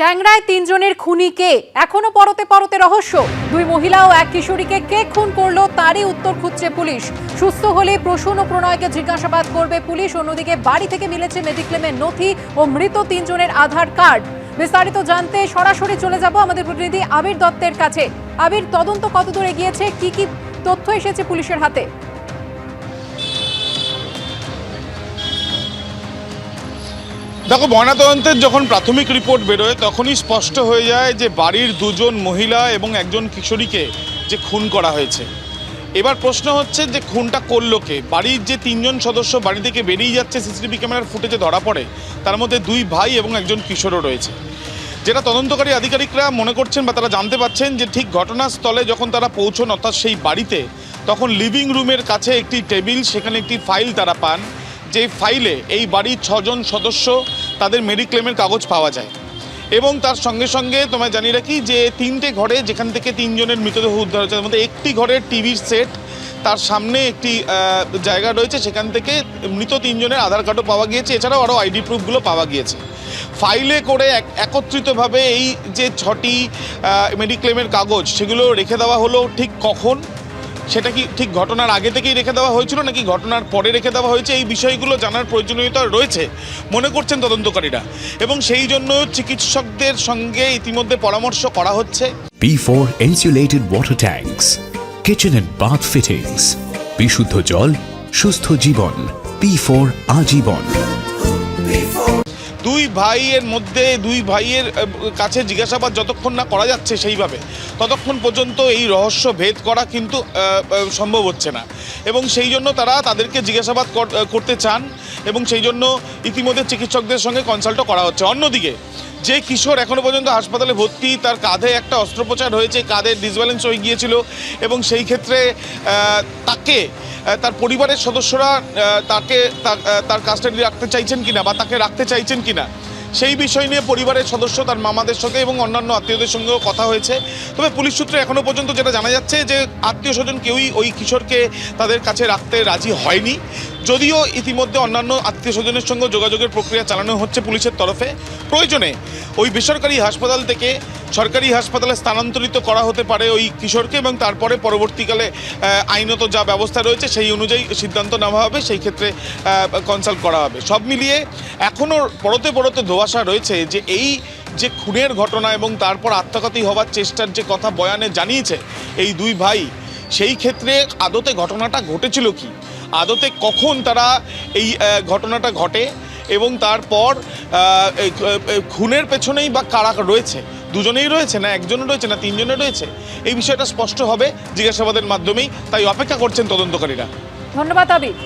ট্যাংরায় তিনজনের খুনি কে, এখনো পরতে পরতে রহস্য। দুই মহিলা ও এক কিশোরীকে কে খুন করলো তারই উত্তর খুঁজছে পুলিশ। সুস্থ হলে প্রসূন ও প্রণয়কে জিজ্ঞাসাবাদ করবে পুলিশ। অন্যদিকে বাড়ি থেকে মিলেছে মেডিক্লেমের নথি ও মৃত তিনজনের আধার কার্ড। বিস্তারিত জানতে সরাসরি চলে যাব আমাদের প্রতিনিধি আবির দত্তের কাছে। আবির, তদন্ত কতদূর এগিয়েছে, কি কি তথ্য এসেছে পুলিশের হাতে? দেখো, ময়নাতদন্তের যখন প্রাথমিক রিপোর্ট বেরোয় তখনই স্পষ্ট হয়ে যায় যে বাড়ির দুজন মহিলা এবং একজন কিশোরীকে যে খুন করা হয়েছে। এবার প্রশ্ন হচ্ছে যে খুনটা করলো কে। বাড়ির যে তিনজন সদস্য বাড়ি থেকে বেরিয়ে যাচ্ছে সিসিটিভি ক্যামেরার ফুটেজে ধরা পড়ে, তার মধ্যে দুই ভাই এবং একজন কিশোরও রয়েছে। যেটা তদন্তকারী আধিকারিকরা মনে করছেন বা তারা জানতে পারছেন যে ঠিক ঘটনাস্থলে যখন তারা পৌঁছন অর্থাৎ সেই বাড়িতে, তখন লিভিং রুমের কাছে একটি টেবিল, সেখানে একটি ফাইল তারা পান। যে ফাইলে এই বাড়ির 6 জন সদস্য তাদের মেডিক্লেমের কাগজ পাওয়া যায় এবং তার সঙ্গে সঙ্গে তোমায় জানিয়ে রাখি যে 3টে ঘরে যেখান থেকে 3 জনের মৃতদেহ উদ্ধার হয়েছে, তার মধ্যে একটি ঘরের টিভির সেট, তার সামনে একটি জায়গা রয়েছে, সেখান থেকে মৃত 3 জনের আধার কার্ডও পাওয়া গিয়েছে। এছাড়াও আরও আইডি প্রুফগুলো পাওয়া গিয়েছে। ফাইলে করে একত্রিতভাবে এই যে 6টি মেডিক্লেমের কাগজ সেগুলো রেখে দেওয়া হলো ঠিক কখন, সেটা কি ঠিক ঘটনার আগে থেকেই রেখে দেওয়া হয়েছিল নাকি ঘটনার পরে রেখে দেওয়া হয়েছে, এই বিষয়গুলো জানার প্রয়োজনীয়তা রয়েছে মনে করছেন তদন্তকারীরা। এবং সেই জন্য চিকিৎসকদের সঙ্গে ইতিমধ্যে পরামর্শ করা হচ্ছে। P4 insulated water tanks, kitchen and bath fittings, বিশুদ্ধ জল, সুস্থ জীবন, P4 আজীবন। দুই ভাইয়ের কাছে জিজ্ঞাসাবাদ যতক্ষণ না করা যাচ্ছে সেইভাবে, ততক্ষণ পর্যন্ত এই রহস্য ভেদ করা কিন্তু সম্ভব হচ্ছে না। এবং সেই জন্য তারা তাদেরকে জিজ্ঞাসাবাদ করতে চান এবং সেই জন্য ইতিমধ্যে চিকিৎসকদের সঙ্গে কনসাল্টও করা হচ্ছে। অন্যদিকে যে কিশোর এখনও পর্যন্ত হাসপাতালে ভর্তি, তার কাঁধে একটা অস্ত্রোপচার হয়েছে, কাঁধে ডিসব্যালেন্স হয়ে গিয়েছিল এবং সেই ক্ষেত্রে তাকে তার পরিবারের সদস্যরা তার কাস্টাডি রাখতে চাইছেন কিনা বা তাকে রাখতে চাইছেন কিনা, সেই বিষয় নিয়ে পরিবারের সদস্য, তার মামাদের সঙ্গে এবং অন্যান্য আত্মীয়দের সঙ্গেও কথা হয়েছে। তবে পুলিশ সূত্রে এখনও পর্যন্ত যেটা জানা যাচ্ছে যে আত্মীয় স্বজন কেউই ওই কিশোরকে তাদের কাছে রাখতে রাজি হয়নি, যদিও ইতিমধ্যে অন্যান্য আত্মীয় স্বজনের সঙ্গে যোগাযোগের প্রক্রিয়া চালানো হচ্ছে পুলিশের তরফে। প্রয়োজনে ওই বেসরকারি হাসপাতাল থেকে সরকারি হাসপাতালে স্থানান্তরিত করা হতে পারে ওই কিশোরকে এবং তারপরে পরবর্তীকালে আইনত যা ব্যবস্থা রয়েছে সেই অনুযায়ী সিদ্ধান্ত নেওয়া হবে, সেই ক্ষেত্রে কনসাল্ট করা হবে। সব মিলিয়ে এখনও পরতে পরতে ধোঁয়াশা রয়েছে যে এই যে খুনের ঘটনা এবং তারপর আত্মঘাতী হওয়ার চেষ্টার যে কথা বয়ানে জানিয়েছে এই দুই ভাই, সেই ক্ষেত্রে আদতে ঘটনাটা ঘটেছিল কি, আদতে কখন তারা এই ঘটনাটা ঘটে এবং তারপর খুনের পেছনেই বা কারা রয়েছে, দুজনেই রয়েছে না একজনও রয়েছে না তিনজনে রয়েছে, এই বিষয়টা স্পষ্ট হবে জিজ্ঞাসাবাদের মাধ্যমেই। তাই অপেক্ষা করছেন তদন্তকারীরা। ধন্যবাদ আবির।